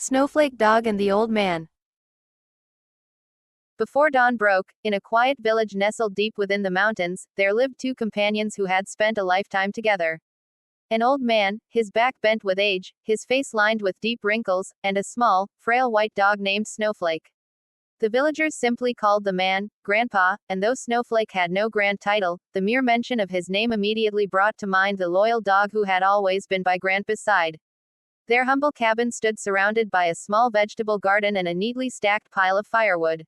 Snowflake Dog and the Old Man. Before dawn broke, in a quiet village nestled deep within the mountains, there lived two companions who had spent a lifetime together. An old man, his back bent with age, his face lined with deep wrinkles, and a small, frail white dog named Snowflake. The villagers simply called the man Grandpa, and though Snowflake had no grand title, the mere mention of his name immediately brought to mind the loyal dog who had always been by Grandpa's side. Their humble cabin stood surrounded by a small vegetable garden and a neatly stacked pile of firewood.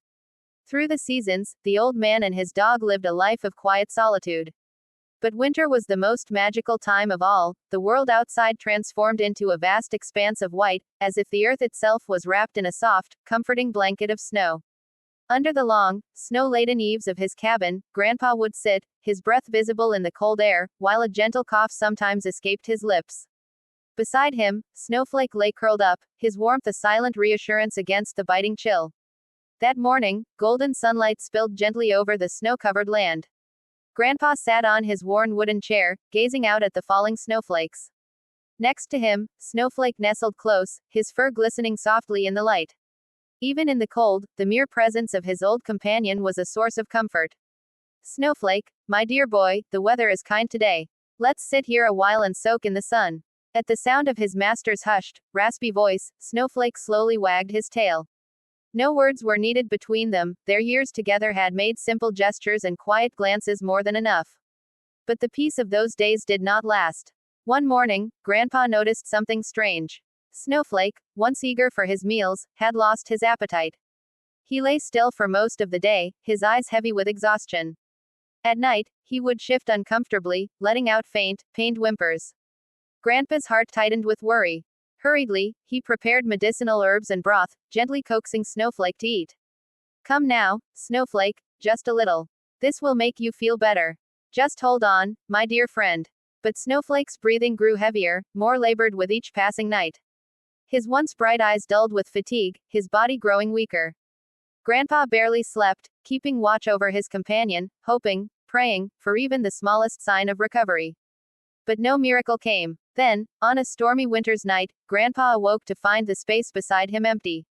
Through the seasons, the old man and his dog lived a life of quiet solitude. But winter was the most magical time of all. The world outside transformed into a vast expanse of white, as if the earth itself was wrapped in a soft, comforting blanket of snow. Under the long, snow-laden eaves of his cabin, Grandpa would sit, his breath visible in the cold air, while a gentle cough sometimes escaped his lips. Beside him, Snowflake lay curled up, his warmth a silent reassurance against the biting chill. That morning, golden sunlight spilled gently over the snow-covered land. Grandpa sat on his worn wooden chair, gazing out at the falling snowflakes. Next to him, Snowflake nestled close, his fur glistening softly in the light. Even in the cold, the mere presence of his old companion was a source of comfort. "Snowflake, my dear boy, the weather is kind today. Let's sit here a while and soak in the sun." At the sound of his master's hushed, raspy voice, Snowflake slowly wagged his tail. No words were needed between them, their years together had made simple gestures and quiet glances more than enough. But the peace of those days did not last. One morning, Grandpa noticed something strange. Snowflake, once eager for his meals, had lost his appetite. He lay still for most of the day, his eyes heavy with exhaustion. At night, he would shift uncomfortably, letting out faint, pained whimpers. Grandpa's heart tightened with worry. Hurriedly, he prepared medicinal herbs and broth, gently coaxing Snowflake to eat. "Come now, Snowflake, just a little. This will make you feel better. Just hold on, my dear friend." But Snowflake's breathing grew heavier, more labored with each passing night. His once bright eyes dulled with fatigue, his body growing weaker. Grandpa barely slept, keeping watch over his companion, hoping, praying, for even the smallest sign of recovery. But no miracle came. Then, on a stormy winter's night, Grandpa awoke to find the space beside him empty.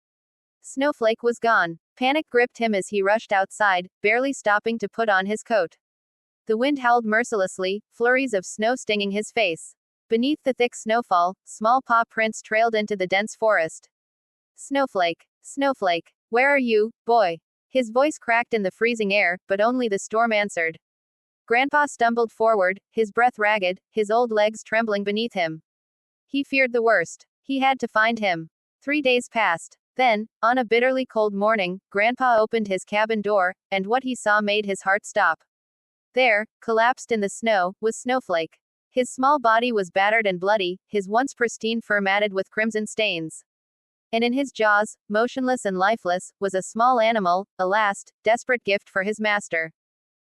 Snowflake was gone. Panic gripped him as he rushed outside, barely stopping to put on his coat. The wind howled mercilessly, flurries of snow stinging his face. Beneath the thick snowfall, small paw prints trailed into the dense forest. "Snowflake, Snowflake, where are you, boy?" His voice cracked in the freezing air, but only the storm answered. Grandpa stumbled forward, his breath ragged, his old legs trembling beneath him. He feared the worst. He had to find him. 3 days passed. Then, on a bitterly cold morning, Grandpa opened his cabin door, and what he saw made his heart stop. There, collapsed in the snow, was Snowflake. His small body was battered and bloody, his once pristine fur matted with crimson stains. And in his jaws, motionless and lifeless, was a small animal, a last, desperate gift for his master.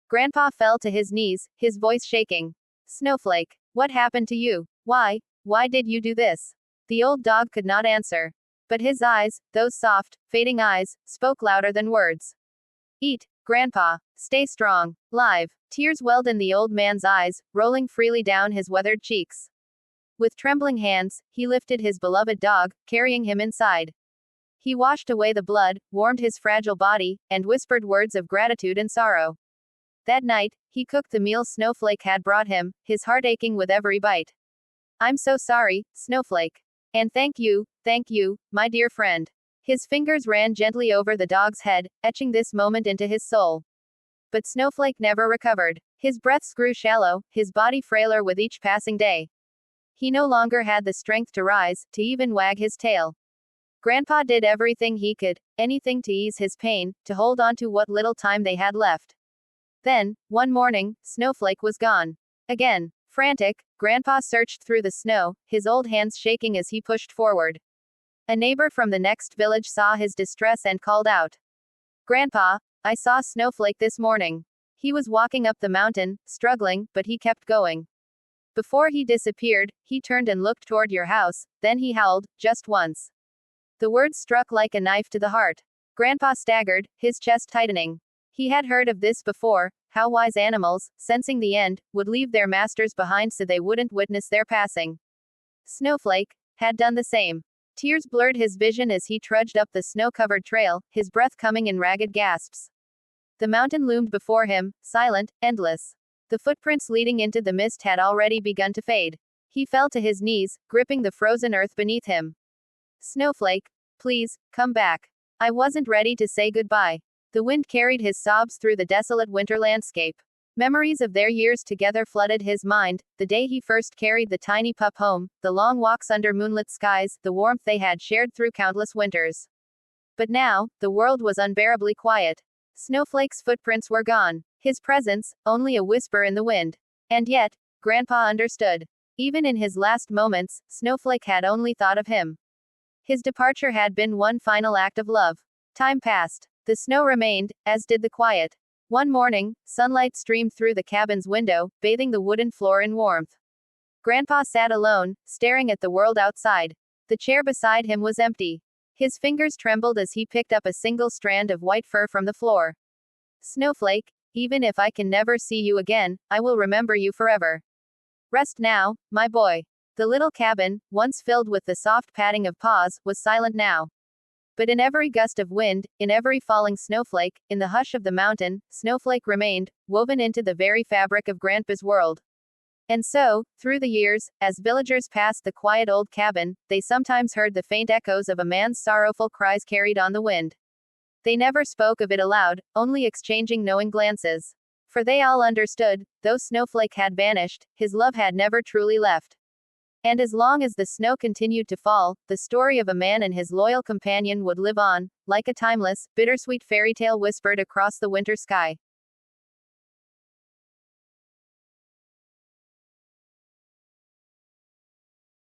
Grandpa fell to his knees, his voice shaking. "Snowflake, what happened to you? Why did you do this?" The old dog could not answer. But his eyes, those soft, fading eyes, spoke louder than words. "Eat, Grandpa. Stay strong. Live." Tears welled in the old man's eyes, rolling freely down his weathered cheeks. With trembling hands, he lifted his beloved dog, carrying him inside. He washed away the blood, warmed his fragile body, and whispered words of gratitude and sorrow. That night, he cooked the meal Snowflake had brought him, his heart aching with every bite. "I'm so sorry, Snowflake. And thank you, my dear friend." His fingers ran gently over the dog's head, etching this moment into his soul. But Snowflake never recovered. His breaths grew shallow, his body frailer with each passing day. He no longer had the strength to rise, to even wag his tail. Grandpa did everything he could, anything to ease his pain, to hold on to what little time they had left. Then, one morning, Snowflake was gone. Again. Frantic, Grandpa searched through the snow, his old hands shaking as he pushed forward. A neighbor from the next village saw his distress and called out. "Grandpa, I saw Snowflake this morning. He was walking up the mountain, struggling, but he kept going. Before he disappeared, he turned and looked toward your house, then he howled, just once." The words struck like a knife to the heart. Grandpa staggered, his chest tightening. He had heard of this before, how wise animals, sensing the end, would leave their masters behind so they wouldn't witness their passing. Snowflake had done the same. Tears blurred his vision as he trudged up the snow-covered trail, his breath coming in ragged gasps. The mountain loomed before him, silent, endless. The footprints leading into the mist had already begun to fade. He fell to his knees, gripping the frozen earth beneath him. Snowflake, please, come back. I wasn't ready to say goodbye. The wind carried his sobs through the desolate winter landscape. Memories of their years together flooded his mind, the day he first carried the tiny pup home, the long walks under moonlit skies, the warmth they had shared through countless winters. But now, the world was unbearably quiet. Snowflake's footprints were gone. His presence, only a whisper in the wind. And yet, Grandpa understood. Even in his last moments, Snowflake had only thought of him. His departure had been one final act of love. Time passed. The snow remained, as did the quiet. One morning, sunlight streamed through the cabin's window, bathing the wooden floor in warmth. Grandpa sat alone, staring at the world outside. The chair beside him was empty. His fingers trembled as he picked up a single strand of white fur from the floor. Snowflake, even if I can never see you again, I will remember you forever. Rest now, my boy. The little cabin, once filled with the soft patting of paws, was silent now. But in every gust of wind, in every falling snowflake, in the hush of the mountain, Snowflake remained, woven into the very fabric of Grandpa's world. And so, through the years, as villagers passed the quiet old cabin, they sometimes heard the faint echoes of a man's sorrowful cries carried on the wind. They never spoke of it aloud, only exchanging knowing glances. For they all understood, though Snowflake had vanished, his love had never truly left. And as long as the snow continued to fall, the story of a man and his loyal companion would live on, like a timeless, bittersweet fairy tale whispered across the winter sky.